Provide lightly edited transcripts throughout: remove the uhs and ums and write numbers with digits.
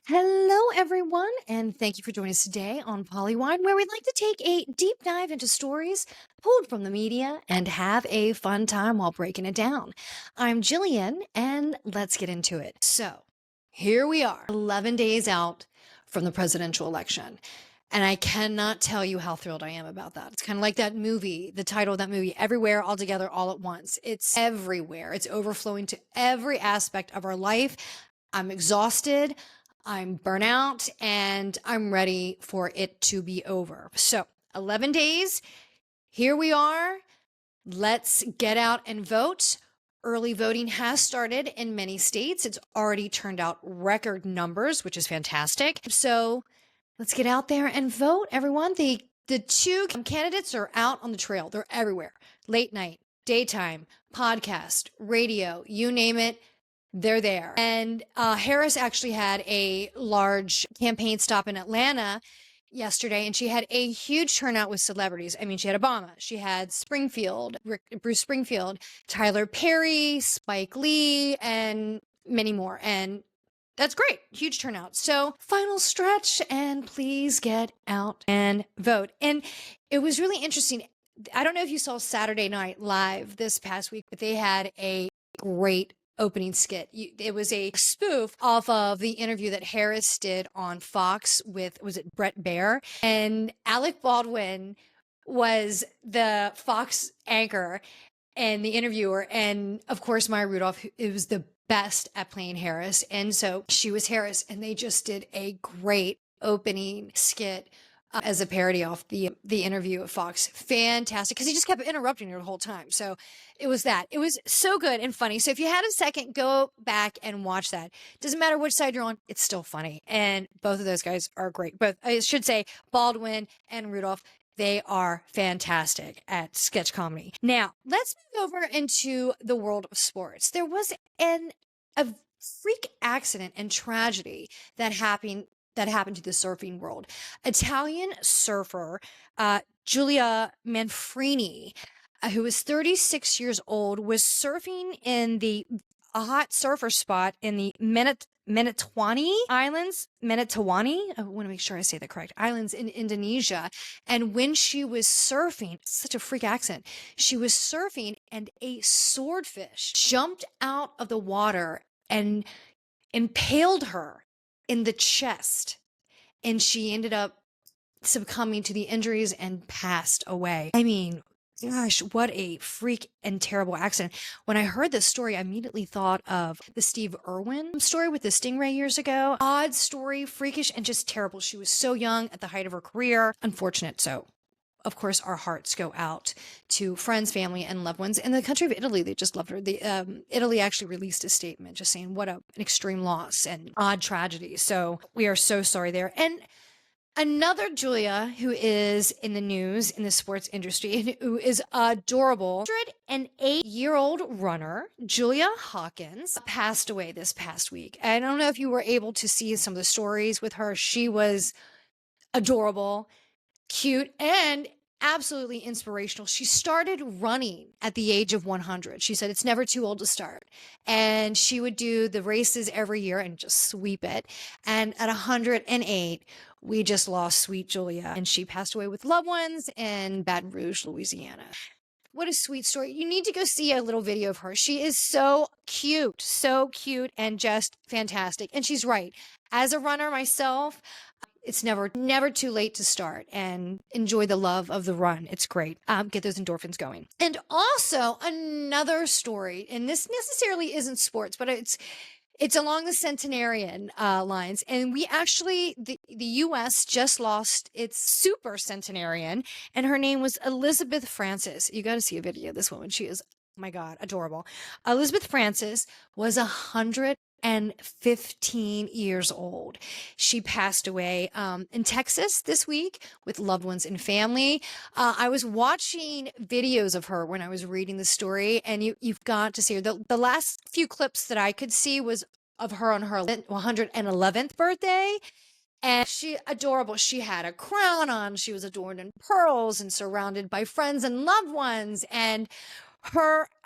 Hello, everyone, and thank you for joining us today on Polywine, where we'd like to take a deep dive into stories pulled from the media and have a fun time while breaking it down. I'm Jillian, and let's get into it. So, here we are, 11 days out from the presidential election. And I cannot tell you how thrilled I am about that. It's kind of like that movie, the title of that movie, Everywhere, All Together, All at Once. It's everywhere. It's overflowing to every aspect of our life. I'm exhausted. I'm burnout and I'm ready for it to be over. So, 11 days, here we are. Let's get out and vote. Early voting has started in many states. It's already turned out record numbers, which is fantastic. So, let's get out there and vote, everyone. The two candidates are out on the trail. They're everywhere. Late night, daytime, podcast, radio, you name it. They're there. And Harris actually had a large campaign stop in Atlanta yesterday, and she had a huge turnout with celebrities. I mean, she had Obama, she had Bruce Springfield, Tyler Perry, Spike Lee, and many more. And that's great. Huge turnout. So, final stretch, and please get out and vote. And it was really interesting. I don't know if you saw Saturday Night Live this past week, but they had a great opening skit. It was a spoof off of the interview that Harris did on Fox with, was it Brett Baer? And Alec Baldwin was the Fox anchor and the interviewer. And of course, Maya Rudolph, it was the best at playing Harris. And so she was Harris, and they just did a great opening skit as a parody off the interview of Fox. Fantastic, because he just kept interrupting her the whole time. So it was that. It was so good and funny. So if you had a second, go back and watch that. Doesn't matter which side you're on, it's still funny. And both of those guys are great. Both, I should say, Baldwin and Rudolph. They are fantastic at sketch comedy. Now, let's move over into the world of sports. There was a freak accident and tragedy that happened to the surfing world. Italian surfer Giulia Manfrini, who was 36 years old, was surfing in a hot surfer spot in the Menitawani Islands. Menitawani, I want to make sure I say that correct. Islands in Indonesia. And when she was surfing, such a freak accent, she was surfing and a swordfish jumped out of the water and impaled her in the chest, and she ended up succumbing to the injuries and passed away. I mean, gosh, what a freak and terrible accident. When I heard this story, I immediately thought of the Steve Irwin story with the Stingray years ago. Odd story, freakish, and just terrible. She was so young at the height of her career. Unfortunate. So, of course, our hearts go out to friends, family, and loved ones. In the country of Italy, they just loved her. Italy actually released a statement just saying what an extreme loss and odd tragedy. So we are so sorry there. And another Giulia who is in the news in the sports industry and who is adorable, 108-year-old runner, Julia Hawkins, passed away this past week. I don't know if you were able to see some of the stories with her. She was adorable, cute, and absolutely inspirational. She started running at the age of 100. She said it's never too old to start. And she would do the races every year and just sweep it. And at 108, we just lost sweet Julia, and she passed away with loved ones in Baton Rouge, Louisiana. What a sweet story. You need to go see a little video of her. She is so cute, and just fantastic. And she's right. As a runner myself, it's never too late to start and enjoy the love of the run. It's great. Get those endorphins going. And also another story, and this necessarily isn't sports, but it's along the centenarian lines. And we actually, the U.S. just lost its super centenarian, and her name was Elizabeth Francis. You got to see a video of this woman. She is, oh my God, adorable. Elizabeth Francis was 115 years old. She passed away in Texas this week with loved ones and family. I was watching videos of her when I was reading the story, and you've got to see her. The last few clips that I could see was of her on her 111th birthday. And she adorable. She had a crown on. She was adorned in pearls and surrounded by friends and loved ones. And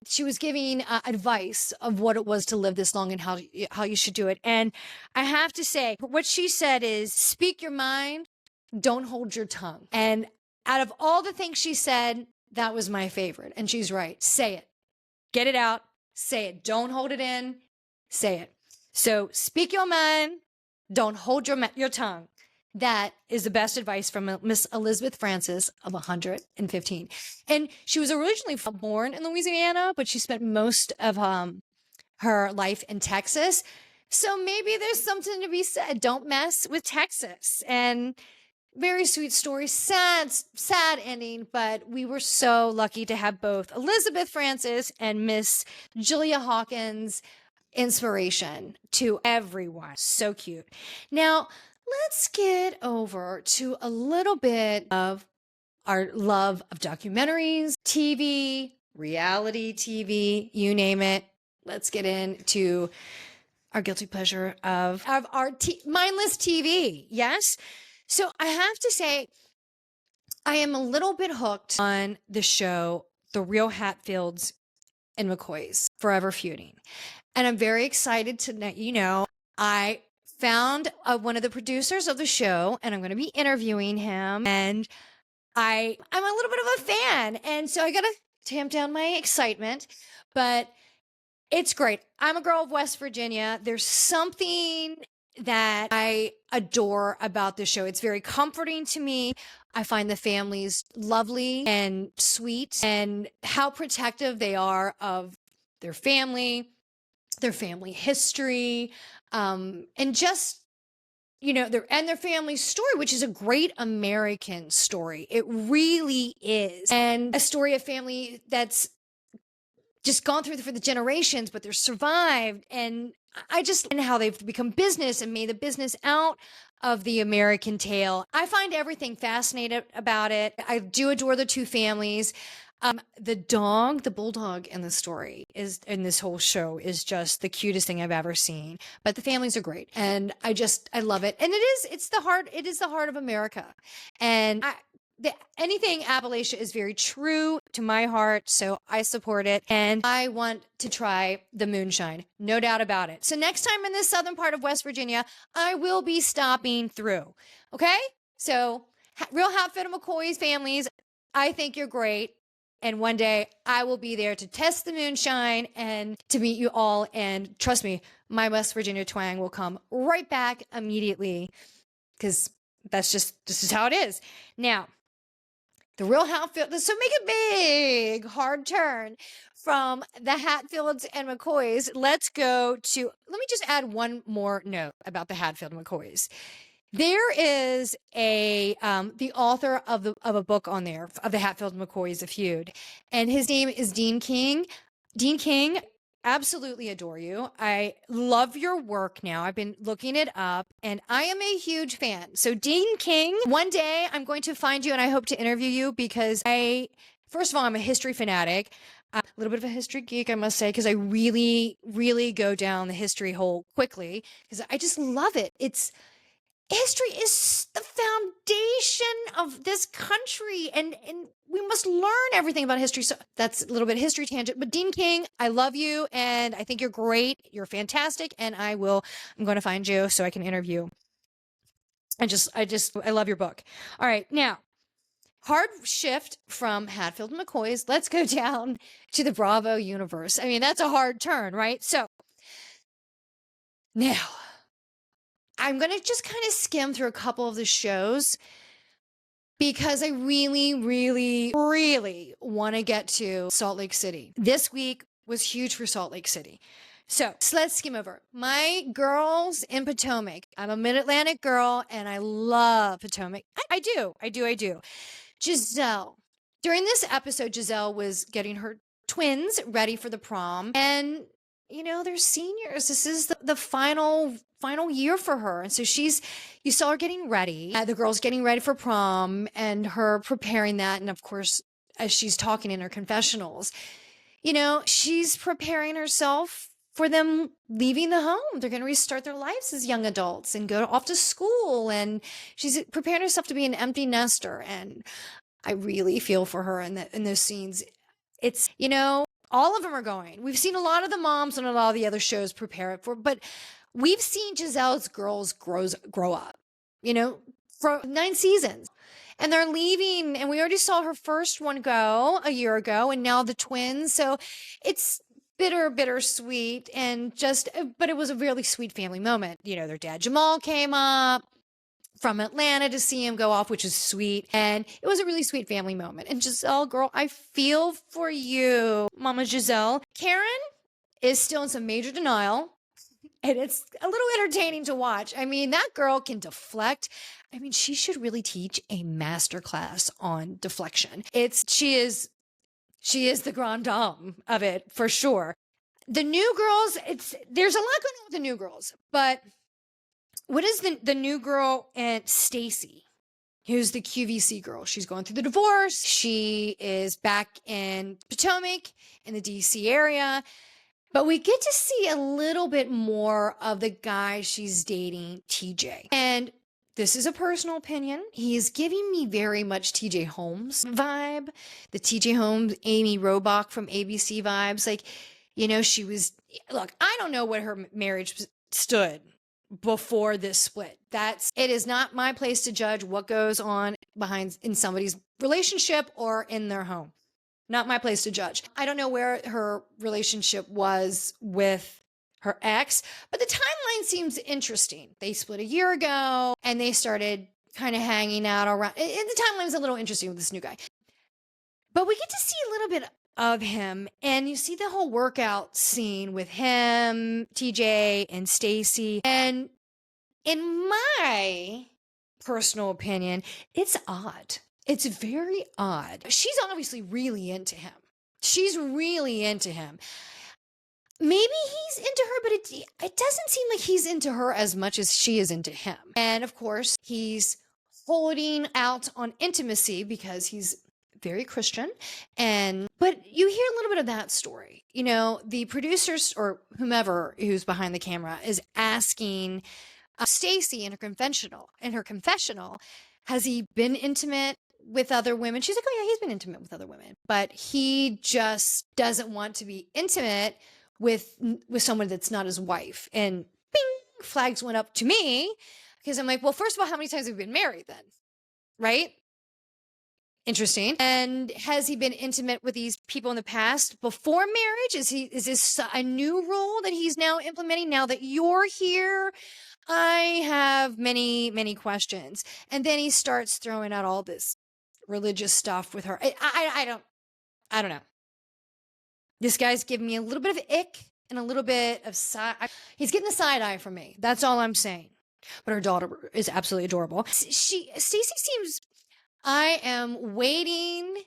she was giving advice of what it was to live this long and how you should do it. And I have to say, what she said is, speak your mind, don't hold your tongue. And out of all the things she said, that was my favorite. And she's right. Say it. Get it out. Say it. Don't hold it in. Say it. So speak your mind. Don't hold your tongue. That is the best advice from Miss Elizabeth Francis of 115. And she was originally born in Louisiana, but she spent most of her life in Texas. So maybe there's something to be said. Don't mess with Texas. And very sweet story, sad ending, but we were so lucky to have both Elizabeth Francis and Miss Julia Hawkins inspiration to everyone. So cute. Now, let's get over to a little bit of our love of documentaries, TV, reality TV, you name it. Let's get into our guilty pleasure of our mindless TV. Yes. So I have to say, I am a little bit hooked on the show, The Real Hatfields and McCoys, Forever Feuding. And I'm very excited to let you know, I found one of the producers of the show, and I'm going to be interviewing him. And I'm a little bit of a fan. And so I got to tamp down my excitement, but it's great. I'm a girl of West Virginia. There's something that I adore about this show. It's very comforting to me. I find the families lovely and sweet, and how protective they are of their family history, and just, their family story, which is a great American story. It really is. And a story of family that's just gone through for the generations, but they're survived. And and how they've become business and made the business out of the American tale. I find everything fascinating about it. I do adore the two families. The bulldog in the story in this whole show is just the cutest thing I've ever seen. But the families are great. And I love it. And it is the heart of America. And anything Appalachia is very true to my heart, so I support it, and I want to try the moonshine, no doubt about it. So next time in the southern part of West Virginia, I will be stopping through, okay? So Real Hatfield and McCoy's families, I think you're great, and one day I will be there to test the moonshine and to meet you all, and trust me, my West Virginia twang will come right back immediately, because this is how it is. Now, the Real Hatfield, so make a big, hard turn from the Hatfields and McCoys. Let me just add one more note about the Hatfield and McCoys. There is the author of a book on there, of the Hatfield and McCoys, A Feud, and his name is Dean King. Dean King, absolutely adore you. I love your work now. I've been looking it up, and I am a huge fan. So Dean King, one day I'm going to find you and I hope to interview you, because first of all, I'm a history fanatic, a little bit of a history geek, I must say, because I really, really go down the history hole quickly, because I just love it. History is the foundation of this country, and we must learn everything about history. So that's a little bit of history tangent. But Dean King, I love you, and I think you're great. You're fantastic, and I'm going to find you so I can interview. I love your book. All right, now, hard shift from Hatfield and McCoy's. Let's go down to the Bravo universe. I mean, that's a hard turn, right? So now, I'm going to just kind of skim through a couple of the shows, because I really, really, really want to get to Salt Lake City. This week was huge for Salt Lake City. So let's skim over. My girls in Potomac. I'm a Mid-Atlantic girl, and I love Potomac. I do. Giselle. During this episode, Giselle was getting her twins ready for the prom, and they're seniors. This is the final year for her. And so you saw her getting ready, the girls getting ready for prom, and her preparing that. And of course, as she's talking in her confessionals, she's preparing herself for them leaving the home. They're going to restart their lives as young adults and go off to school. And she's preparing herself to be an empty nester. And I really feel for her in those scenes. It's, All of them are going. We've seen a lot of the moms on a lot of the other shows prepare it for, but we've seen Giselle's girls grow up, for 9 seasons. And they're leaving, and we already saw her first one go a year ago, and now the twins. So it's bittersweet, and but it was a really sweet family moment. Their dad Jamal came up from Atlanta to see him go off, which is sweet. And it was a really sweet family moment. And Giselle, girl, I feel for you, Mama Giselle. Karen is still in some major denial. And it's a little entertaining to watch. I mean, that girl can deflect. I mean, she should really teach a master class on deflection. She is the grande dame of it for sure. The new girls, there's a lot going on with the new girls, but what is the new girl and Stacy, who's the QVC girl? She's going through the divorce. She is back in Potomac in the DC area. But we get to see a little bit more of the guy she's dating, TJ. And this is a personal opinion. He is giving me very much TJ Holmes vibe. The TJ Holmes, Amy Robach from ABC vibes. Like, look, I don't know what her marriage stood before this split. It is not my place to judge what goes on in somebody's relationship or in their home. Not my place to judge. I don't know where her relationship was with her ex, but the timeline seems interesting. They split a year ago and they started kind of hanging out around. And the timeline's a little interesting with this new guy. But we get to see a little bit of him, and you see the whole workout scene with him, TJ, and Stacy. And in my personal opinion, it's odd. It's very odd. She's obviously really into him. Maybe he's into her, but it doesn't seem like he's into her as much as she is into him. And of course, he's holding out on intimacy because he's very Christian. But you hear a little bit of that story. The producers or whomever who's behind the camera is asking Stacy in her confessional, has he been intimate with other women? She's like, oh yeah, he's been intimate with other women, but he just doesn't want to be intimate with someone that's not his wife. And bing, flags went up to me because I'm like, well, first of all, how many times have we been married then? Right? Interesting. And has he been intimate with these people in the past before marriage? Is this a new rule that he's now implementing now that you're here? I have many, many questions. And then he starts throwing out all this religious stuff with her. I don't know. This guy's giving me a little bit of ick and a little bit of he's getting the side eye from me. That's all I'm saying. But her daughter is absolutely adorable. Stacy seems, I am waiting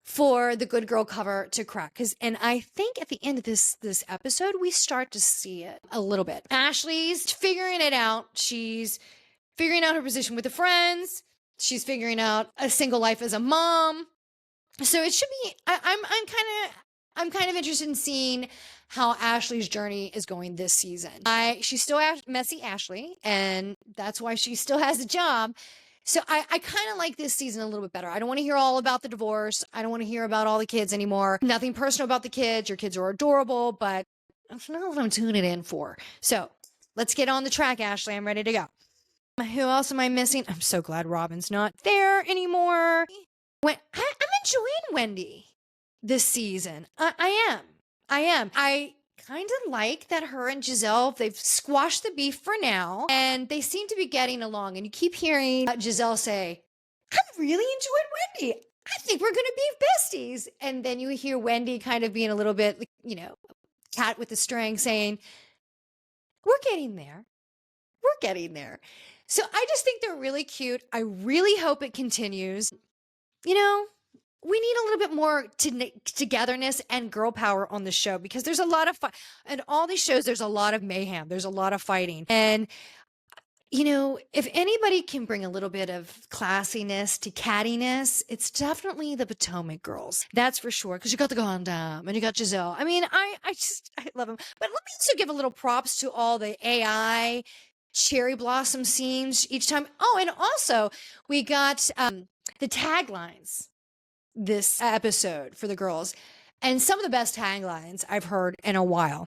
for the good girl cover to crack. And I think at the end of this episode, we start to see it a little bit. Ashley's figuring it out. She's figuring out her position with the friends. She's figuring out a single life as a mom. So it should be, I'm kind of interested in seeing how Ashley's journey is going this season. She's still messy Ashley, and that's why she still has a job. So I kind of like this season a little bit better. I don't want to hear all about the divorce. I don't want to hear about all the kids anymore. Nothing personal about the kids. Your kids are adorable, but that's not what I'm tuning in for. So let's get on the track, Ashley. I'm ready to go. Who else am I missing? I'm so glad Robin's not there anymore. I'm enjoying Wendy this season. I am. I kind of like that her and Giselle, they've squashed the beef for now, and they seem to be getting along. And you keep hearing Giselle say, I really enjoyed Wendy. I think we're going to be besties. And then you hear Wendy kind of being a little bit, cat with the string saying, we're getting there. So I just think they're really cute. I really hope it continues. We need a little bit more togetherness and girl power on the show, because there's a lot of fun. And all these shows, there's a lot of mayhem. There's a lot of fighting. And, if anybody can bring a little bit of classiness to cattiness, it's definitely the Potomac girls. That's for sure. Because you got the Gondam and you got Giselle. I mean, I love them. But let me also give a little props to all the AI cherry blossom scenes each time. Oh, and also we got the taglines this episode for the girls. and some of the best taglines I've heard in a while.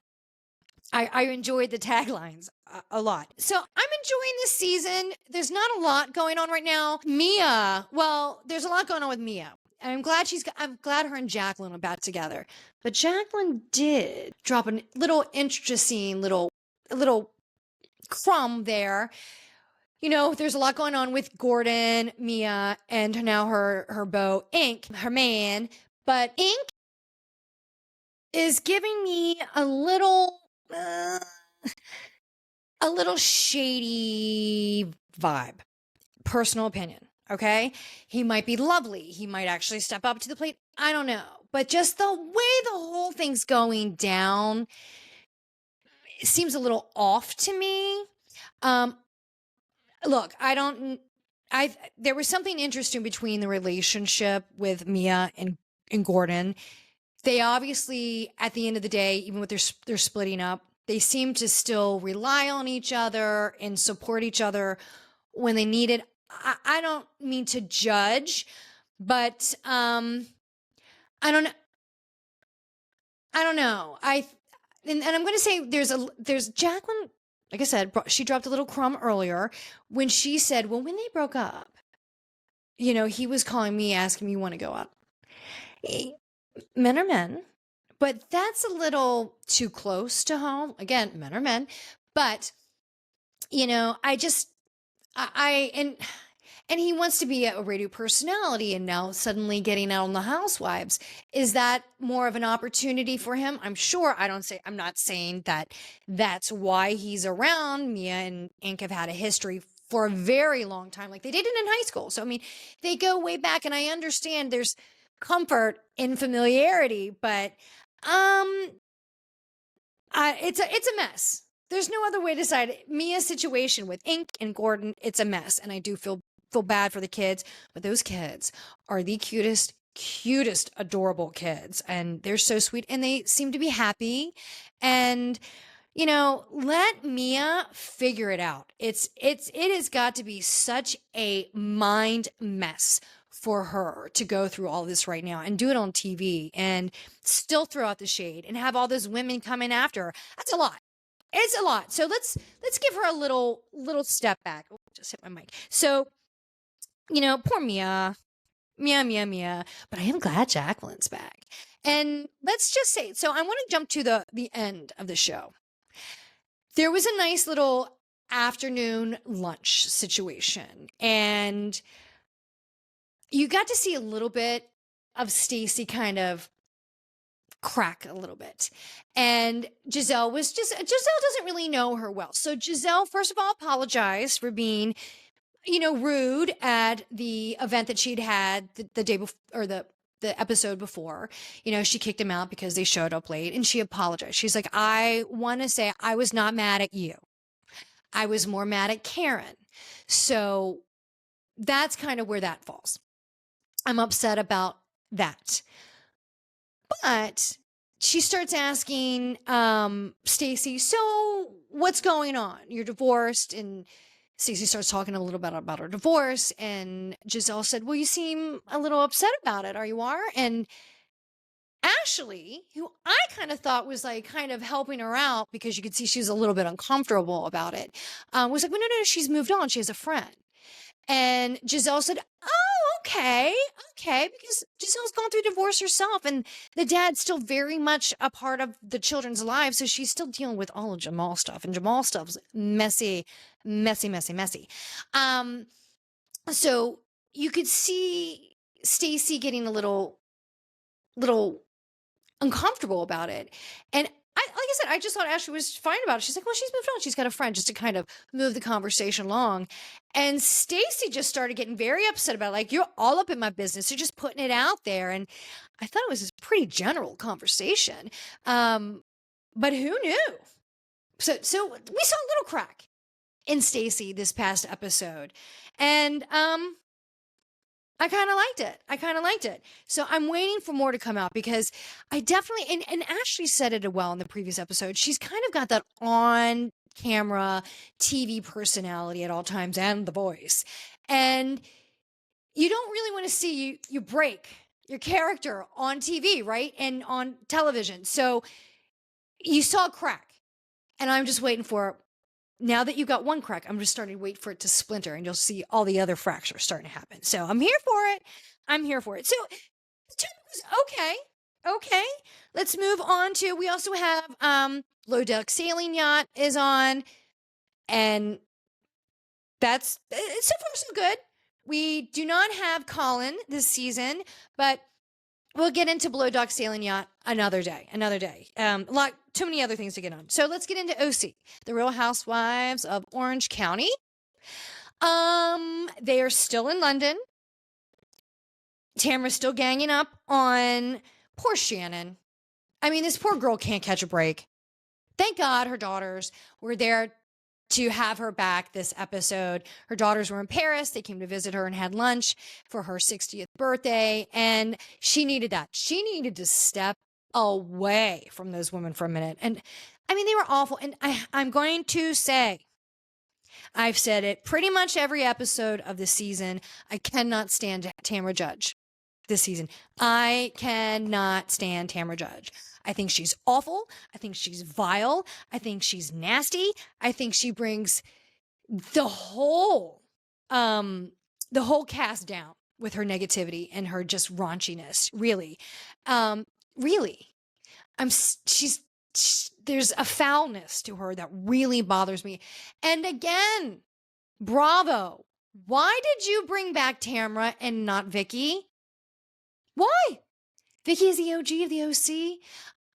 I enjoyed the taglines a lot. So I'm enjoying this season. There's not a lot going on right now. Mia, well, there's a lot going on with Mia. I'm glad her and Jacqueline are back together. But Jacqueline did drop a little interesting little crumb there. You know, there's a lot going on with Gordon, Mia, and now her beau, Ink, her man. But Ink is giving me uh, a little shady vibe. Personal opinion. Okay. He might be lovely. He might actually step up to the plate. I don't know. But just the way the whole thing's going down, it seems a little off to me. Look, there was something interesting between the relationship with Mia and Gordon. They obviously, at the end of the day, even with their splitting up, they seem to still rely on each other and support each other when they need it. I don't mean to judge, but I don't know. And I'm going to say there's Jacqueline. Like I said, she dropped a little crumb earlier when she said, well, when they broke up, you know, he was calling me, asking me, you want to go out? Men are men, but that's a little too close to home. Again, men are men, but you know, and he wants to be a radio personality, and now suddenly getting out on the Housewives. Is that more of an opportunity for him? I'm sure. I'm not saying that that's why he's around. Mia and Ink have had a history for a very long time. Like they did it in high school. So, I mean, they go way back, and I understand there's comfort in familiarity, but it's a mess. There's no other way to decide it. Mia's situation with Ink and Gordon, it's a mess, and I do feel bad for the kids, but those kids are the cutest, adorable kids, and they're so sweet, and they seem to be happy. And you know, let Mia figure it out. It has got to be such a mind mess for her to go through all this right now and do it on TV and still throw out the shade and have all those women coming after her. That's a lot. It's a lot. So let's give her a little step back. Oh, just hit my mic. So, you know, poor Mia. Mia. But I am glad Jacqueline's back. And let's just say, so I want to jump to the end of the show. There was a nice little afternoon lunch situation, and you got to see a little bit of Stacey kind of crack a little bit. And Giselle doesn't really know her well. So Giselle, first of all, apologized for being, you know, rude at the event that she'd had the day before, or the episode before. You know, she kicked him out because they showed up late, and she apologized. She's like, I want to say I was not mad at you. I was more mad at Karen. So that's kind of where that falls. I'm upset about that. But she starts asking Stacey, so what's going on? You're divorced. And Stacey starts talking a little bit about her divorce. And Giselle said, well, you seem a little upset about it. You are? And Ashley, who I kind of thought was like kind of helping her out because you could see she was a little bit uncomfortable about it, was like, well, no, she's moved on. She has a friend. And Giselle said, oh, okay, because Giselle's gone through divorce herself, and the dad's still very much a part of the children's lives, so she's still dealing with all of Jamal stuff, and Jamal stuff's messy. So you could see Stacey getting a little uncomfortable about it, and like I said, I just thought Ashley was fine about it. She's like, well, she's moved on. She's got a friend, just to kind of move the conversation along. And Stacey just started getting very upset about it. Like, you're all up in my business. You're just putting it out there. And I thought it was a pretty general conversation. But who knew? So we saw a little crack in Stacey this past episode. And I kind of liked it. So I'm waiting for more to come out, because I definitely, and Ashley said it well in the previous episode. She's kind of got that on camera TV personality at all times, and the voice. And you don't really want to see you break your character on TV, right? And on television. So you saw a crack, and I'm just waiting for it. Now that you got one crack, I'm just starting to wait for it to splinter, and you'll see all the other fractures starting to happen. So I'm here for it. I'm here for it. So okay. Okay. Let's move on to, we also have Low Deck Sailing Yacht is on, and that's so far so good. We do not have Colin this season, but we'll get into Below Deck Sailing Yacht another day. Too many other things to get on. So let's get into OC, the Real Housewives of Orange County. They are still in London. Tamra's still ganging up on poor Shannon. I mean, this poor girl can't catch a break. Thank God her daughters were there to have her back this episode. Her daughters were in Paris. They came to visit her and had lunch for her 60th birthday. And she needed that. She needed to step away from those women for a minute. And I mean, they were awful. And I'm going to say, I've said it pretty much every episode of the season, I cannot stand Tamra Judge this season. I cannot stand Tamra Judge. I think she's awful. I think she's vile. I think she's nasty. I think she brings the whole cast down with her negativity and her just raunchiness. Really, really, there's a foulness to her that really bothers me. And again, Bravo. Why did you bring back Tamra and not Vicky? Why? Vicky is the OG of the OC.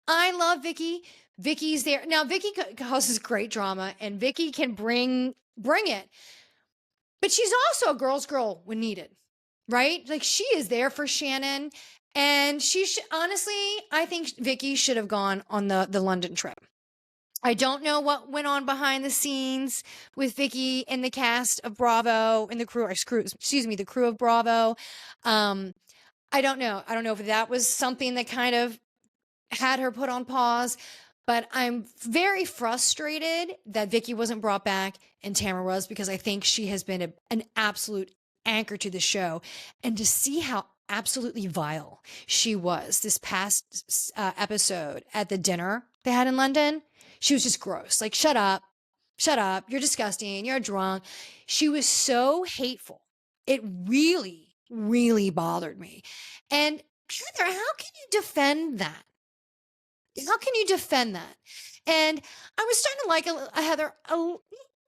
I love Vicky. Vicky's there. Now, Vicky causes great drama, and Vicky can bring it. But she's also a girl's girl when needed, right? Like, she is there for Shannon. And honestly, I think Vicky should have gone on the London trip. I don't know what went on behind the scenes with Vicky and the cast of Bravo and the crew of Bravo. I don't know. I don't know if that was something that kind of had her put on pause, but I'm very frustrated that Vicky wasn't brought back and Tamra was, because I think she has been an absolute anchor to the show. And to see how absolutely vile she was this past episode at the dinner they had in London, she was just gross. Like, shut up, you're disgusting, you're drunk. She was so hateful. It really, really bothered me. And Heather, how can you defend that? How can you defend that? And I was starting to like Heather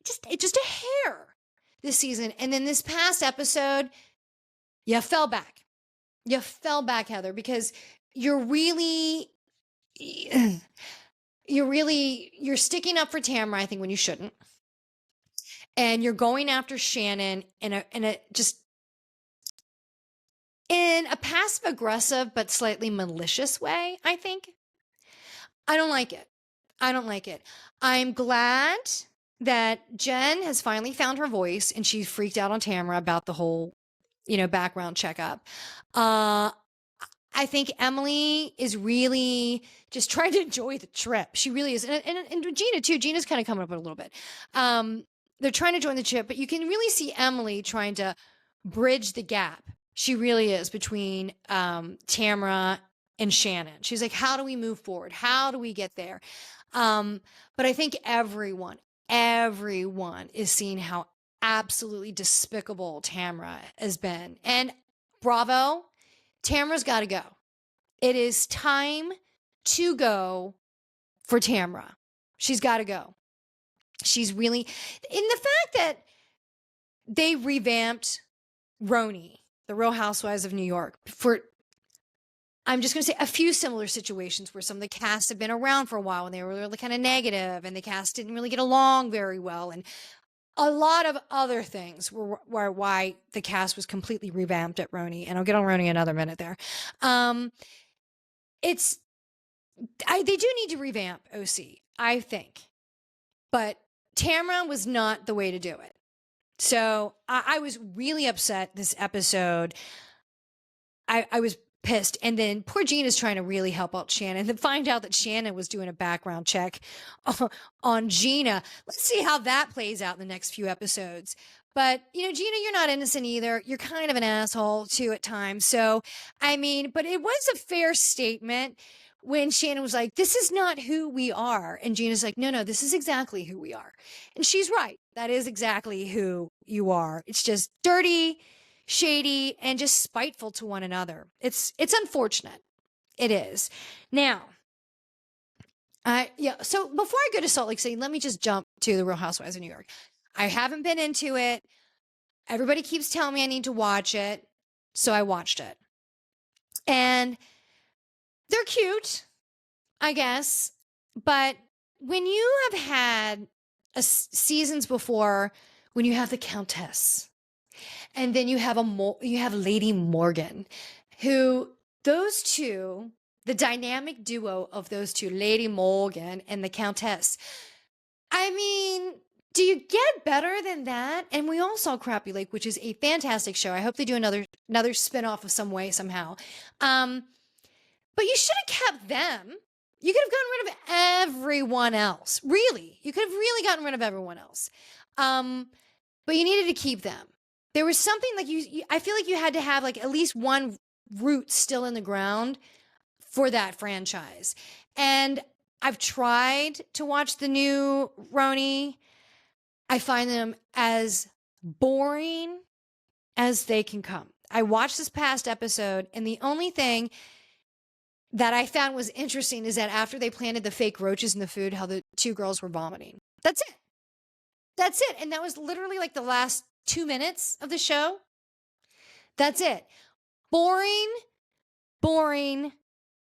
just a hair this season. And then this past episode, you fell back. You fell back, Heather, because you're sticking up for Tamra, I think, when you shouldn't. And you're going after Shannon in a passive aggressive but slightly malicious way, I think. I don't like it. I'm glad that Jen has finally found her voice, and she freaked out on Tamra about the whole, background checkup. I think Emily is really just trying to enjoy the trip. She really is. And Gina too. Gina's kind of coming up a little bit. They're trying to join the trip, but you can really see Emily trying to bridge the gap. She really is, between Tamra and Shannon. She's like, how do we move forward? How do we get there? But I think everyone is seeing how absolutely despicable Tamra has been. And Bravo, Tamra's got to go. It is time to go for Tamra. She's got to go. She's really, in the fact that they revamped Roni, the Real Housewives of New York, for, I'm just going to say, a few similar situations where some of the cast have been around for a while and they were really kind of negative, and the cast didn't really get along very well. And a lot of other things were why the cast was completely revamped at Roni. And I'll get on Roni in another minute there. They do need to revamp OC, I think. But Tamra was not the way to do it. So I was really upset this episode. I was pissed. And then poor Gina's trying to really help out Shannon, and then find out that Shannon was doing a background check on Gina. Let's see how that plays out in the next few episodes. But, Gina, you're not innocent either. You're kind of an asshole too at times. So, I mean, but it was a fair statement when Shannon was like, this is not who we are. And Gina's like, no, this is exactly who we are. And she's right. That is exactly who you are. It's just dirty, shady, and just spiteful to one another. It's unfortunate. It is. Now, so before I go to Salt Lake City, let me just jump to the Real Housewives of New York. I haven't been into it. Everybody keeps telling me I need to watch it. So I watched it. And they're cute, I guess. But when you have had seasons before, when you have the Countess, and then you have Lady Morgan, who those two, the dynamic duo of those two, Lady Morgan and the Countess, I mean, do you get better than that? And we all saw Crappy Lake, which is a fantastic show. I hope they do another spinoff of some way, somehow. But you should have kept them. You could have gotten rid of everyone else. Really. You could have really gotten rid of everyone else. But you needed to keep them. There was something like I feel like you had to have like at least one root still in the ground for that franchise. And I've tried to watch the new Roni. I find them as boring as they can come. I watched this past episode, and the only thing that I found was interesting is that after they planted the fake roaches in the food, how the two girls were vomiting. That's it. That's it. And that was literally like the last 2 minutes of the show. That's it. Boring, boring,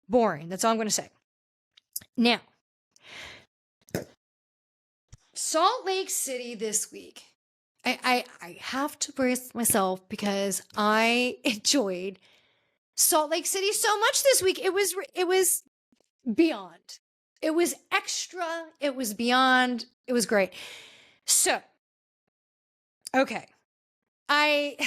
boring. That's all I'm going to say. Now, Salt Lake City this week. I have to brace myself because I enjoyed Salt Lake City so much this week. It was beyond. It was extra. It was beyond. It was great. So, okay. The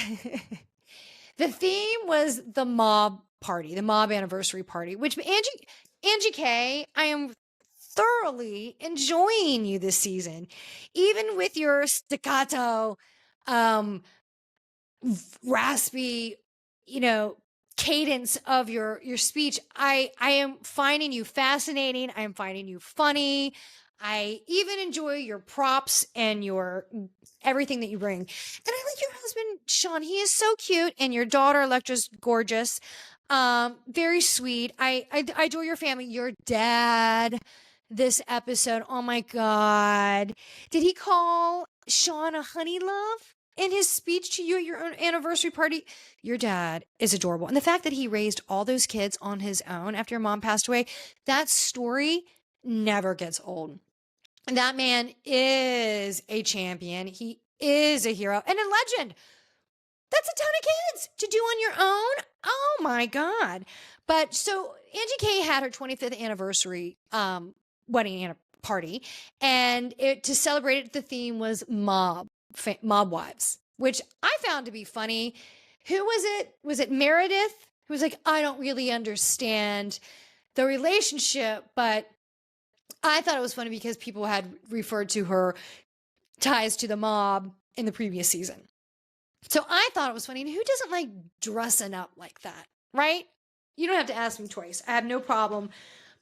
theme was the mob party, the mob anniversary party, which Angie K, I am thoroughly enjoying you this season, even with your staccato, raspy, cadence of your speech. I am finding you fascinating. I am finding you funny. I even enjoy your props and your everything that you bring. And I like your husband, Sean. He is so cute. And your daughter, Electra's gorgeous. Very sweet. I adore your family. Your dad this episode. Oh my God. Did he call Sean a honey love in his speech to you at your own anniversary party? Your dad is adorable. And the fact that he raised all those kids on his own after your mom passed away, that story never gets old. That man is a champion. He is a hero and a legend. That's a ton of kids to do on your own. Oh my God. But so Angie K had her 25th anniversary wedding party, and to celebrate it, the theme was mob wives, which I found to be funny. Who was it? Was it Meredith? Who was like, I don't really understand the relationship, but I thought it was funny because people had referred to her ties to the mob in the previous season. So I thought it was funny. And who doesn't like dressing up like that, right? You don't have to ask me twice. I have no problem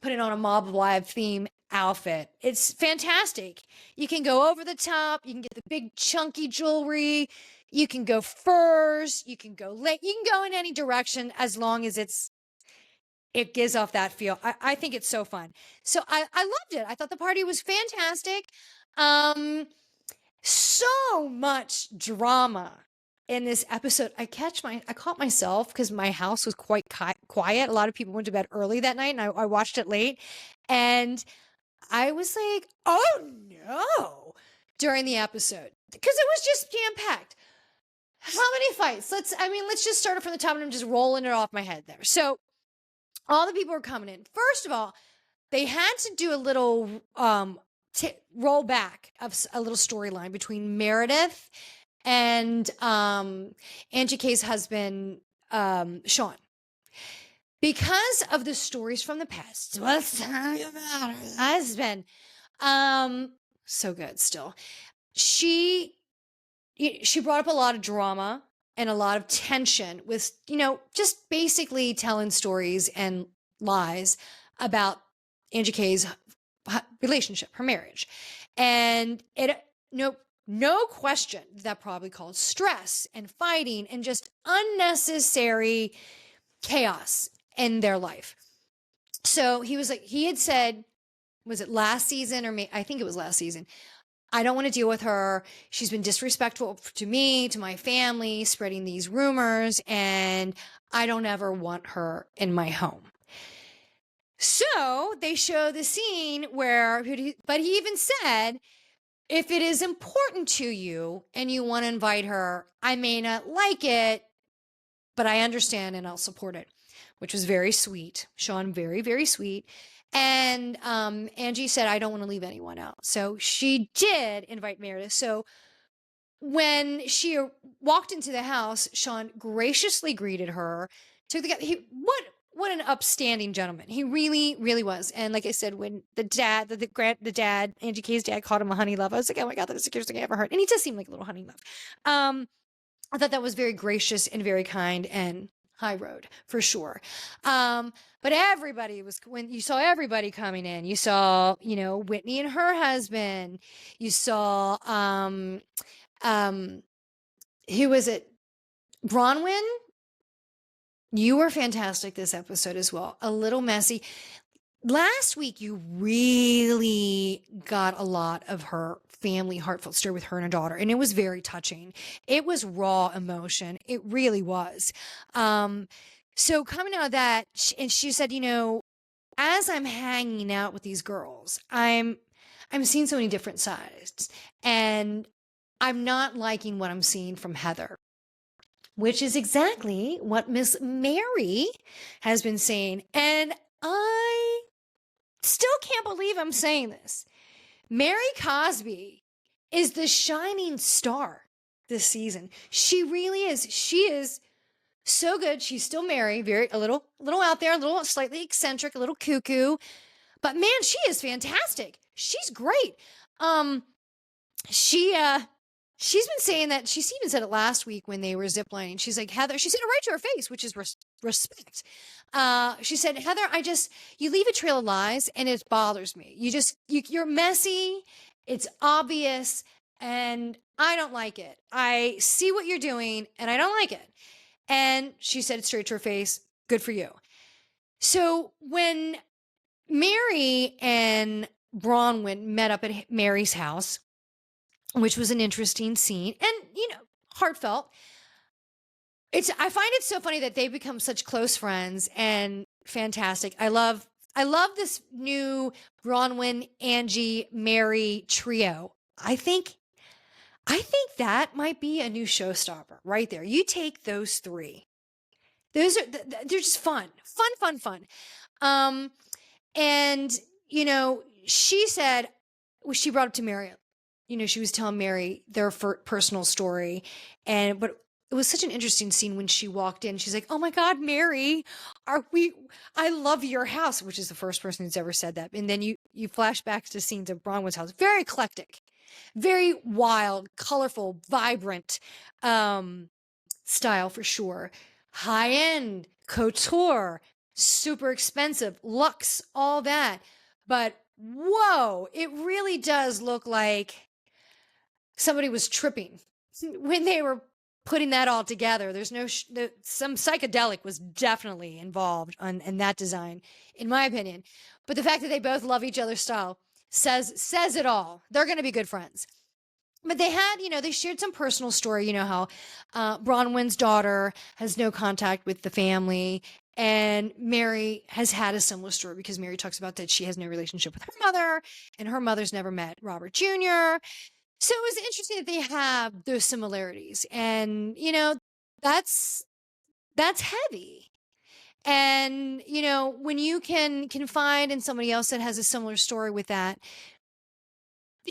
putting on a mob wife theme outfit. It's fantastic. You can go over the top. You can get the big chunky jewelry. You can go furs. You can go late. You can go in any direction as long as it gives off that feel. I think it's so fun. So I loved it. I thought the party was fantastic. So much drama in this episode. I caught myself because my house was quite quiet. A lot of people went to bed early that night, and I watched it late. And I was like, oh no, during the episode, because it was just jam-packed. How many fights? Let's just start it from the top, and I'm just rolling it off my head there. So all the people were coming in. First of all, they had to do a little roll back of a little storyline between Meredith and Angie K's husband, Sean. because of the stories from the past. Let's talk about her husband. So good still. She brought up a lot of drama and a lot of tension with, just basically telling stories and lies about Angie K's relationship, her marriage. And no question that probably caused stress and fighting and just unnecessary chaos in their life. So he had said, was it last season or I think it was last season, I don't want to deal with her. She's been disrespectful to me, to my family, spreading these rumors, and I don't ever want her in my home. So they show the scene where, but he even said, if it is important to you and you want to invite her, I may not like it, but I understand and I'll support it, which was very sweet. Sean, very, very sweet. And Angie said, I don't want to leave anyone out. So she did invite Meredith. So when she walked into the house, Sean graciously greeted her. What an upstanding gentleman. He really, really was. And like I said, when the dad, Angie K's dad called him a honey love, I was like, oh my God, that's the cutest thing I ever heard. And he does seem like a little honey love. I thought that was very gracious and very kind and high road for sure. But when you saw everybody coming in, you saw, Whitney and her husband, you saw, who was it? Bronwyn. You were fantastic this episode as well. A little messy. Last week, you really got a lot of her family heartfelt story with her and her daughter, and it was very touching. It was raw emotion. It really was. So coming out of that, and she said, as I'm hanging out with these girls, I'm seeing so many different sides, and I'm not liking what I'm seeing from Heather, which is exactly what Miss Mary has been saying. And I still can't believe I'm saying this. Mary Cosby is the shining star this season. She really is. She is so good. She's still Mary, a little out there, a little slightly eccentric, a little cuckoo. But man, she is fantastic. She's great. She's been saying that. She even said it last week when they were ziplining. She's like, Heather, she said it right to her face, which is respect. She said, Heather, you leave a trail of lies and it bothers me. You're messy. It's obvious. And I don't like it. I see what you're doing and I don't like it. And she said it straight to her face. Good for you. So when Mary and Bronwyn met up at Mary's house, which was an interesting scene and, heartfelt. I find it so funny that they become such close friends and fantastic. I love this new Bronwyn, Angie, Mary trio. I think that might be a new showstopper right there. You take those three. They're just fun. And, she said, she brought up to Mary, she was telling Mary their personal story. But it was such an interesting scene when she walked in. She's like, oh my God, Mary, I love your house, which is the first person who's ever said that. And then you flash back to scenes of Bronwyn's house. Very eclectic, very wild, colorful, vibrant, style for sure. High end, couture, super expensive, luxe, all that. But whoa, it really does look like somebody was tripping when they were putting that all together. There's some psychedelic was definitely involved in that design, in my opinion. But the fact that they both love each other's style says it all. They're going to be good friends. But they had, they shared some personal story, how Bronwyn's daughter has no contact with the family. And Mary has had a similar story because Mary talks about that she has no relationship with her mother and her mother's never met Robert Jr. So it was interesting that they have those similarities. And, that's heavy. And, when you can confide in somebody else that has a similar story with that,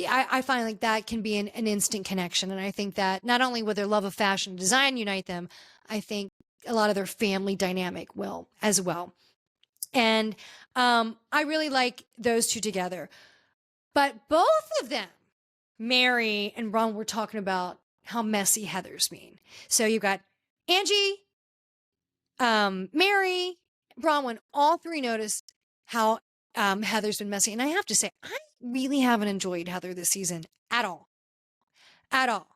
I find like that can be an instant connection. And I think that not only will their love of fashion and design unite them, I think a lot of their family dynamic will as well. And I really like those two together. But both of them, Mary and Ron, were talking about how messy Heather's being. So you got Angie, Mary, Bronwyn, all three noticed how Heather's been messy. And I have to say, I really haven't enjoyed Heather this season at all. At all.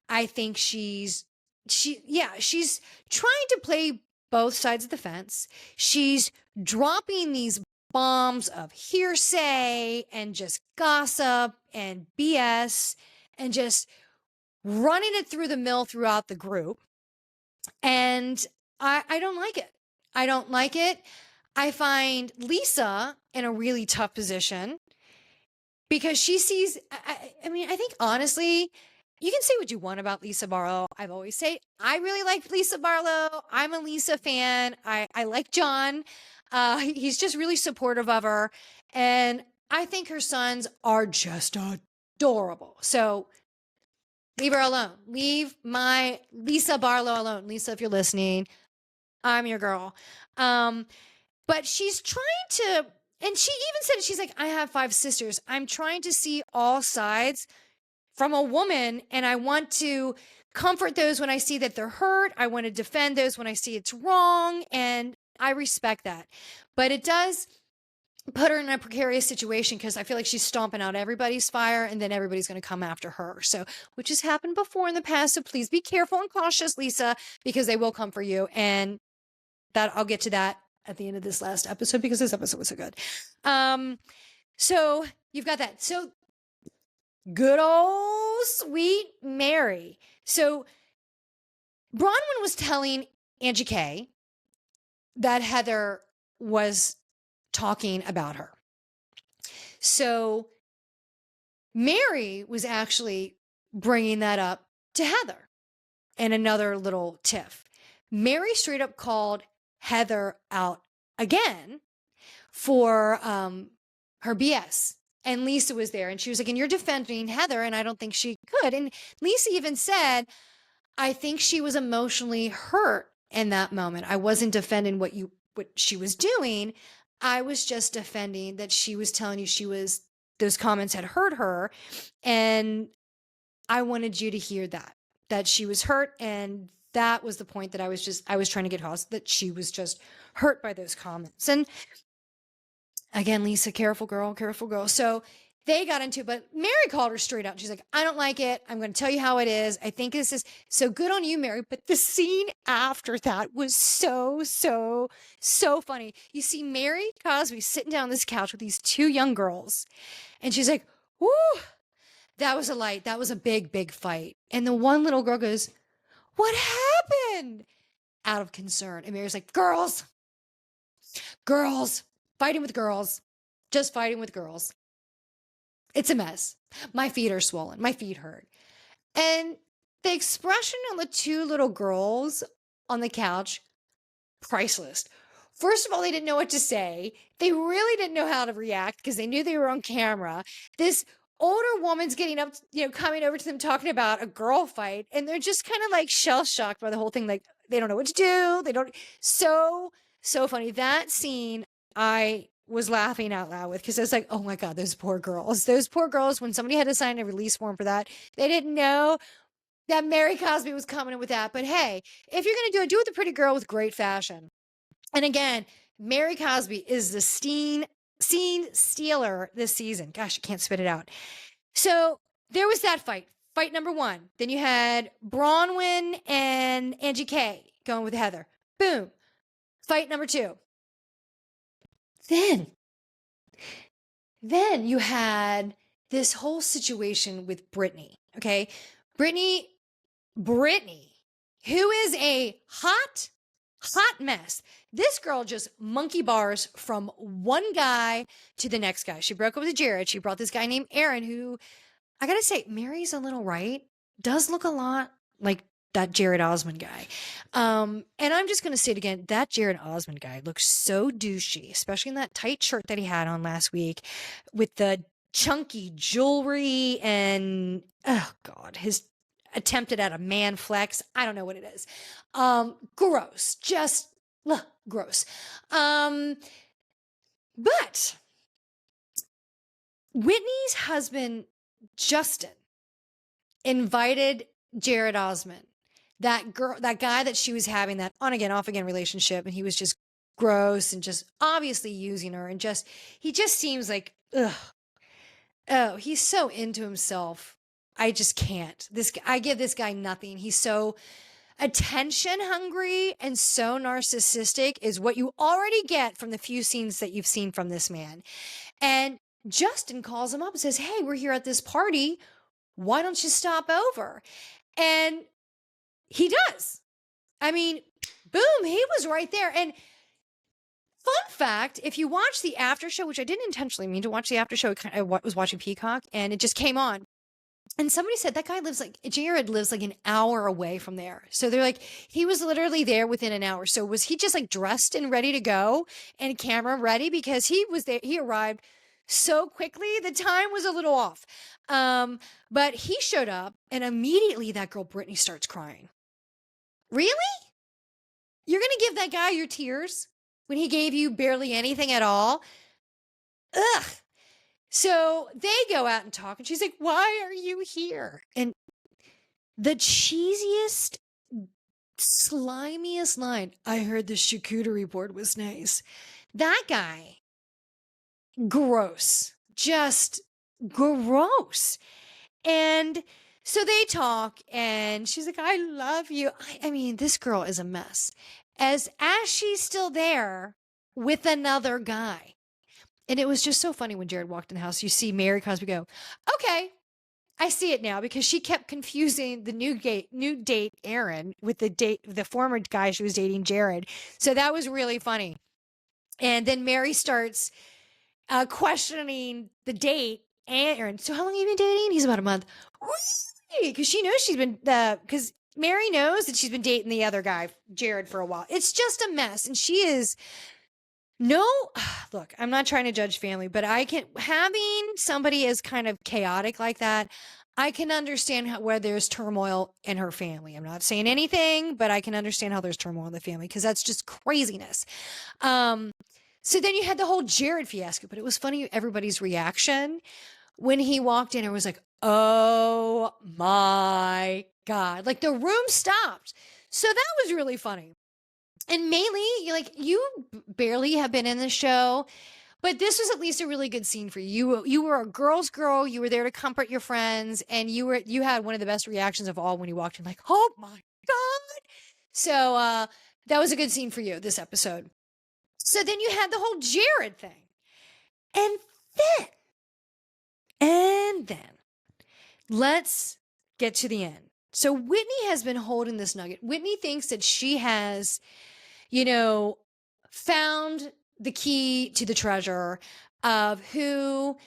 I think she's trying to play both sides of the fence. She's dropping these bombs of hearsay and just gossip and BS and just running it through the mill throughout the group. And I don't like it. I don't like it. I find Lisa in a really tough position because she sees, I mean, I think honestly, you can say what you want about Lisa Barlow. I've always said I really like Lisa Barlow. I'm a Lisa fan. I like John. He's just really supportive of her. And I think her sons are just adorable. So leave her alone. Leave my Lisa Barlow alone. Lisa, if you're listening, I'm your girl. But she's trying to, and she even said, she's like, I have 5 sisters. I'm trying to see all sides from a woman, and I want to comfort those when I see that they're hurt. I want to defend those when I see it's wrong, and I respect that. But it does put her in a precarious situation because I feel like she's stomping out everybody's fire, and then everybody's going to come after her. So, which has happened before in the past. So please be careful and cautious, Lisa, because they will come for you. And that I'll get to that at the end of this last episode because this episode was so good. So you've got that. So good old sweet Mary. So Bronwyn was telling Angie K that Heather was talking about her. So Mary was actually bringing that up to Heather and another little tiff. Mary straight up called Heather out again for her BS. And Lisa was there and she was like, and you're defending Heather, and I don't think she could. And Lisa even said, I think she was emotionally hurt in that moment. I wasn't defending what she was doing. I was just defending that she was telling you those comments had hurt her. And I wanted you to hear that she was hurt. And that was the point that I was trying to get across, that she was just hurt by those comments. And again, Lisa, careful girl. So they got into it, but Mary called her straight out. She's like, I don't like it. I'm going to tell you how it is. I think this is so good on you, Mary. But the scene after that was so funny. You see Mary Cosby sitting down on this couch with these 2 young girls. And she's like, whoo, that was a big fight. And the one little girl goes, what happened? Out of concern. And Mary's like, girls, fighting with girls, just fighting with girls. It's a mess. My feet are swollen. My feet hurt. And the expression on the 2 little girls on the couch, priceless. First of all, they didn't know what to say. They really didn't know how to react because they knew they were on camera. This older woman's getting up, coming over to them talking about a girl fight. And they're just kind of like shell shocked by the whole thing. Like they don't know what to do. They don't. So funny. That scene, I was laughing out loud with because I was like, oh my God, those poor girls. When somebody had to sign a release form for that, they didn't know that Mary Cosby was coming in with that. But hey, if you're going to do it with a pretty girl with great fashion. And again, Mary Cosby is the scene stealer this season. Gosh, I can't spit it out. So there was that fight. Fight number 1. Then you had Bronwyn and Angie K going with Heather. Boom. Fight number 2. Then you had this whole situation with Brittany. Okay. Brittany, who is a hot mess. This girl just monkey bars from one guy to the next guy. She broke up with Jared. She brought this guy named Aaron, who I gotta say, Mary's a little right. Does look a lot like that Jared Osmond guy. And I'm just going to say it again. That Jared Osmond guy looks so douchey, especially in that tight shirt that he had on last week with the chunky jewelry and, oh God, attempted at a man flex. I don't know what it is. Gross. Just gross. But Whitney's husband, Justin, invited Jared Osman, that guy that she was having that on again, off again relationship, and he was just gross and just obviously using her, and he just seems like, ugh. Oh, he's so into himself. I just can't. I give this guy nothing. He's so attention hungry and so narcissistic, is what you already get from the few scenes that you've seen from this man. And Justin calls him up and says, hey, we're here at this party. Why don't you stop over? And he does. I mean, boom, he was right there. And fun fact, if you watch the after show, which I didn't intentionally mean to watch the after show, I was watching Peacock and it just came on. And somebody said that guy Jared lives like an hour away from there. So they're like, he was literally there within an hour. So was he just like dressed and ready to go and camera ready? Because he was there, he arrived so quickly, the time was a little off. But he showed up and immediately that girl, Brittany, starts crying. Really? You're going to give that guy your tears when he gave you barely anything at all? Ugh. So they go out and talk and she's like, why are you here? And the cheesiest, slimiest line, I heard the charcuterie board was nice. That guy, gross, just gross. And so they talk and she's like, I love you. I mean, this girl is a mess. As she's still there with another guy. And it was just so funny when Jared walked in the house. You see Mary Cosby go, okay, I see it now, because she kept confusing the new date Aaron with the former guy she was dating, Jared. So that was really funny. And then Mary starts questioning the date, Aaron. So how long have you been dating? He's about a month. Because she knows because Mary knows that she's been dating the other guy, Jared, for a while. It's just a mess. And she is look, I'm not trying to judge family, but having somebody as kind of chaotic like that, I can understand where there's turmoil in her family. I'm not saying anything, but I can understand how there's turmoil in the family, because that's just craziness. So then you had the whole Jared fiasco, but it was funny, everybody's reaction when he walked in and was like, oh my God, like the room stopped. So that was really funny. And mainly, you barely have been in the show, but this was at least a really good scene for you. You were a girl's girl. You were there to comfort your friends, and you had one of the best reactions of all when you walked in, like, oh my God. So that was a good scene for you this episode. So then you had the whole Jared thing. And then let's get to the end. So Whitney has been holding this nugget. Whitney thinks that she has, found the key to the treasure of who,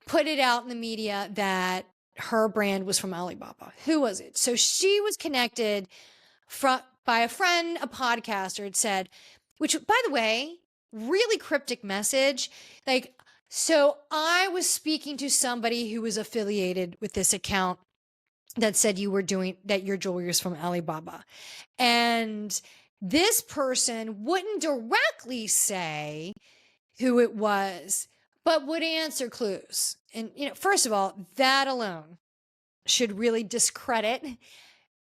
put it out in the media that her brand was from Alibaba. Who was it? So she was connected by a friend, a podcaster, had said, which, by the way, really cryptic message. So I was speaking to somebody who was affiliated with this account that said that your jewelry is from Alibaba. And this person wouldn't directly say who it was, but would answer clues. And, first of all, that alone should really discredit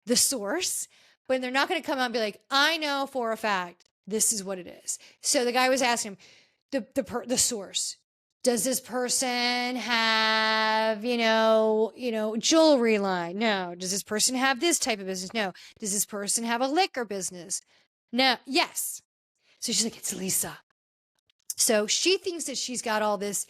the source, but they're not going to come out and be like, I know for a fact this is what it is. So the guy was asking him, the source, does this person have, jewelry line? No. Does this person have this type of business? No. Does this person have a liquor business? No. Yes. So she's like, it's Lisa. So she thinks that she's got all this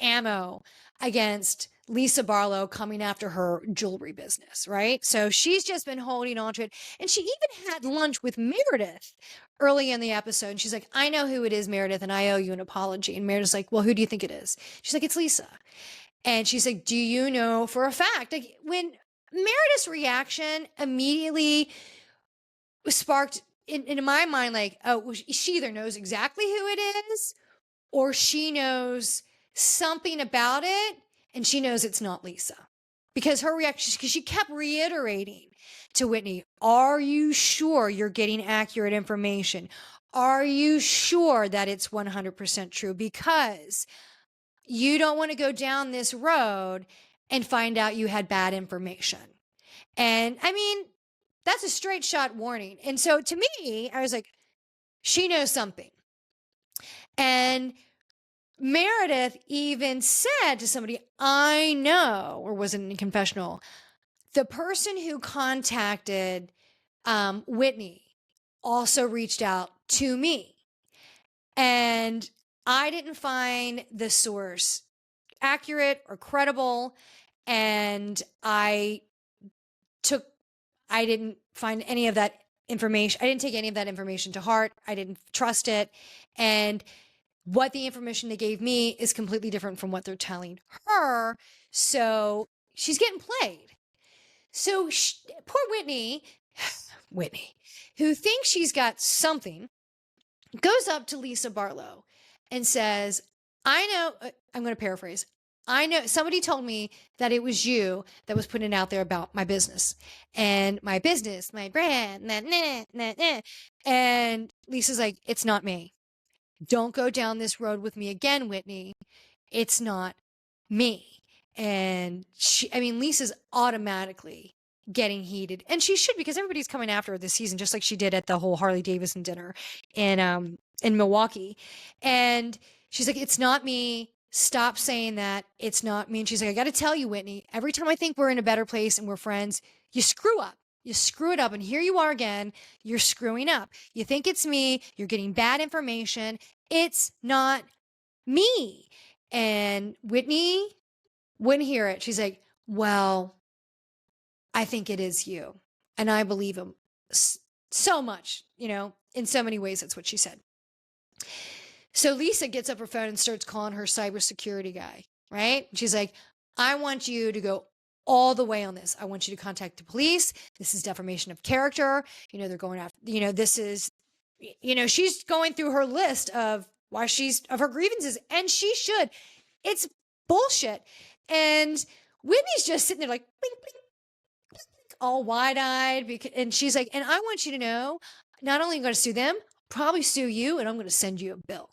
ammo against Lisa Barlow coming after her jewelry business, right? So she's just been holding on to it. And she even had lunch with Meredith early in the episode. And she's like, I know who it is, Meredith, and I owe you an apology. And Meredith's like, well, who do you think it is? She's like, it's Lisa. And she's like, do you know for a fact? Like, when Meredith's reaction immediately sparked in my mind, like, oh, she either knows exactly who it is, or she knows something about it, and she knows it's not Lisa. because her reaction, because she kept reiterating to Whitney, are you sure you're getting accurate information? Are you sure that it's 100% true? Because you don't want to go down this road and find out you had bad information. And I mean, that's a straight shot warning. And so to me, I was like, she knows something. And Meredith even said to somebody, I know, or was it in a confessional, the person who contacted Whitney also reached out to me. And I didn't find the source accurate or credible. And I didn't find any of that information. I didn't take any of that information to heart. I didn't trust it. And what the information they gave me is completely different from what they're telling her. So she's getting played. So poor Whitney, who thinks she's got something, goes up to Lisa Barlow and says, I know, I'm going to paraphrase. I know somebody told me that it was you that was putting it out there about my business and my business, my brand, nah, nah, nah, nah. And Lisa's like, it's not me. Don't go down this road with me again, Whitney. It's not me. And Lisa's automatically getting heated, and she should, because everybody's coming after her this season, just like she did at the whole Harley Davidson dinner in Milwaukee. And she's like, it's not me. Stop saying that. It's not me. And she's like, I got to tell you, Whitney, every time I think we're in a better place and we're friends, you screw up. You screw it up. And here you are again. You're screwing up. You think it's me. You're getting bad information. It's not me. And Whitney wouldn't hear it. She's like, well, I think it is you. And I believe him so much, in so many ways. That's what she said. So Lisa gets up her phone and starts calling her cybersecurity guy, right? She's like, I want you to go all the way on this. I want you to contact the police. This is defamation of character. They're going after, this is, she's going through her list of of her grievances, and she should. It's bullshit. And Whitney's just sitting there like, blink, blink, blink, blink, all wide-eyed. And she's like, and I want you to know, not only am I going to sue them, probably sue you, and I'm going to send you a bill.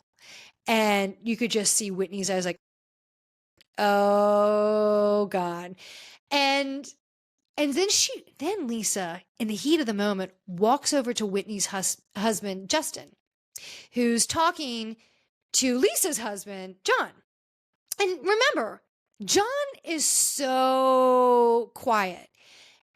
And you could just see Whitney's eyes like, oh God. And then Lisa, in the heat of the moment, walks over to Whitney's husband, Justin, who's talking to Lisa's husband, John. And remember, John is so quiet.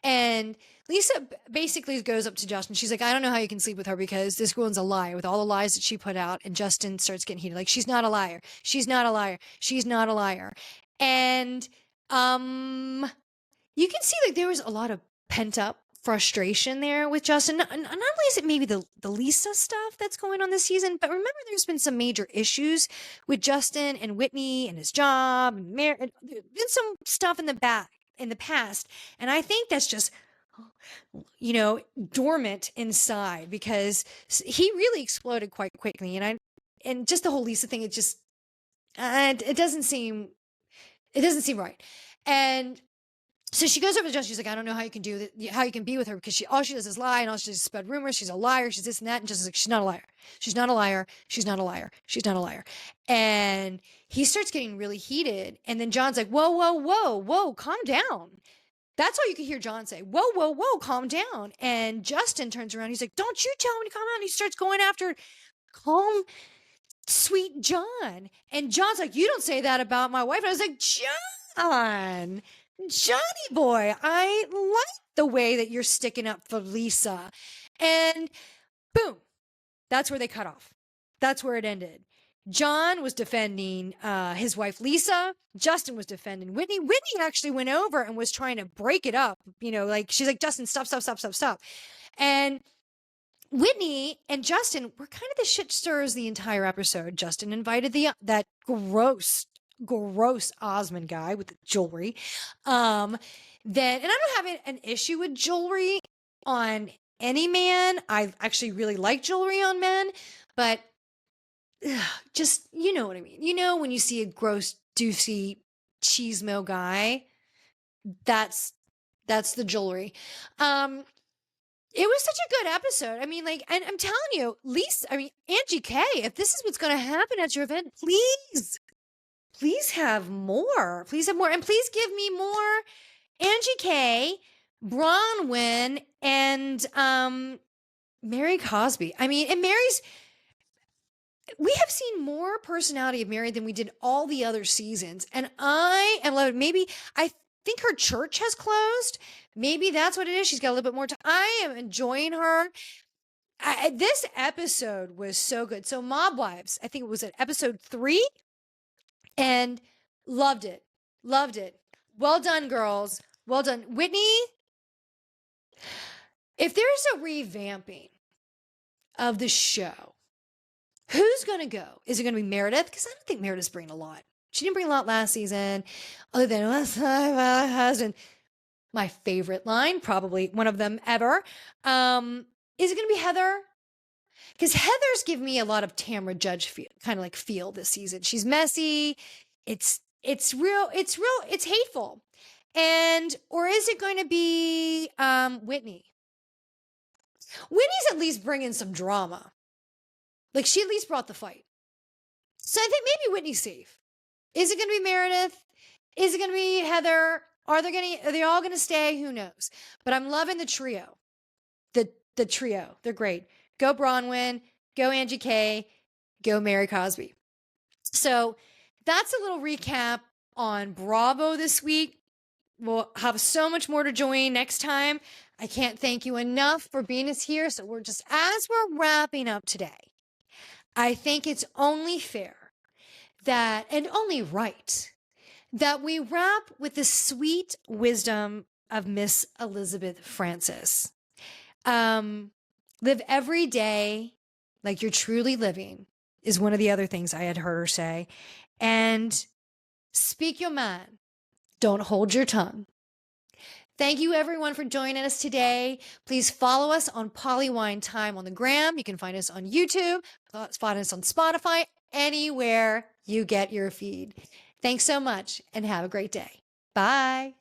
And Lisa basically goes up to Justin. She's like, I don't know how you can sleep with her, because this woman's a liar with all the lies that she put out. And Justin starts getting heated. Like, she's not a liar. She's not a liar. She's not a liar. And you can see like there was a lot of pent up frustration there with Justin. Not only is it maybe the Lisa stuff that's going on this season, but remember there's been some major issues with Justin and Whitney and his job and been some stuff in the past. And I think that's just, dormant inside, because he really exploded quite quickly. And just the whole Lisa thing, it doesn't seem right. And so she goes over to Justin. She's like, I don't know how you can do that, how you can be with her, because all she does is lie, and all she does is spread rumors. She's a liar. She's this and that. And Justin's like, she's not a liar. She's not a liar. She's not a liar. She's not a liar. And he starts getting really heated. And then John's like, whoa, whoa, whoa, whoa, calm down. That's all you can hear John say. Whoa, whoa, whoa, calm down. And Justin turns around. He's like, don't you tell him to calm down. He starts going after calm, sweet John. And John's like, you don't say that about my wife. And I was like, John, Johnny boy, I like the way that you're sticking up for Lisa. And boom, that's where they cut off. That's where it ended. John was defending his wife, Lisa. Justin was defending Whitney. Whitney actually went over and was trying to break it up. She's like, Justin, stop. And Whitney and Justin were kind of the shit stirrers the entire episode. Justin invited that gross Osmond guy with the jewelry. And I don't have an issue with jewelry on any man. I actually really like jewelry on men, but just, you know what I mean? When you see a gross, juicy cheesemo guy, That's that's the jewelry. Um, it was such a good episode. I mean, like, and I'm telling you, Lisa, I mean, Angie K, if this is what's going to happen at your event, please have more. Please have more. And please give me more Angie K, Bronwyn, and Mary Cosby. I mean, and we have seen more personality of Mary than we did all the other seasons. And I am loving. Maybe I think her church has closed. Maybe that's what it is. She's got a little bit more time. I am enjoying her. This episode was so good. So Mob Wives, I think it was at episode 3, and loved it. Loved it. Well done, girls. Well done. Whitney, if there's a revamping of the show, who's going to go? Is it going to be Meredith? Because I don't think Meredith's bringing a lot. She didn't bring a lot last season, other than my husband. My favorite line, probably one of them ever. Is it going to be Heather? Because Heather's given me a lot of Tamra Judge feel this season. She's messy. It's real. It's hateful. Or is it going to be Whitney? Whitney's at least bringing some drama. Like, she at least brought the fight. So I think maybe Whitney's safe. Is it going to be Meredith? Is it going to be Heather? Are they all going to stay? Who knows? But I'm loving the trio. The trio. They're great. Go Bronwyn. Go Angie K. Go Mary Cosby. So that's a little recap on Bravo this week. We'll have so much more to join next time. I can't thank you enough for being here. So as we're wrapping up today, I think it's only fair and only right that we wrap with the sweet wisdom of Miss Elizabeth Francis. Live every day like you're truly living is one of the other things I had heard her say. And speak your mind. Don't hold your tongue. Thank you, everyone, for joining us today. Please follow us on Polywine Time on the gram. You can find us on YouTube, find us on Spotify, anywhere you get your feed. Thanks so much, and have a great day. Bye.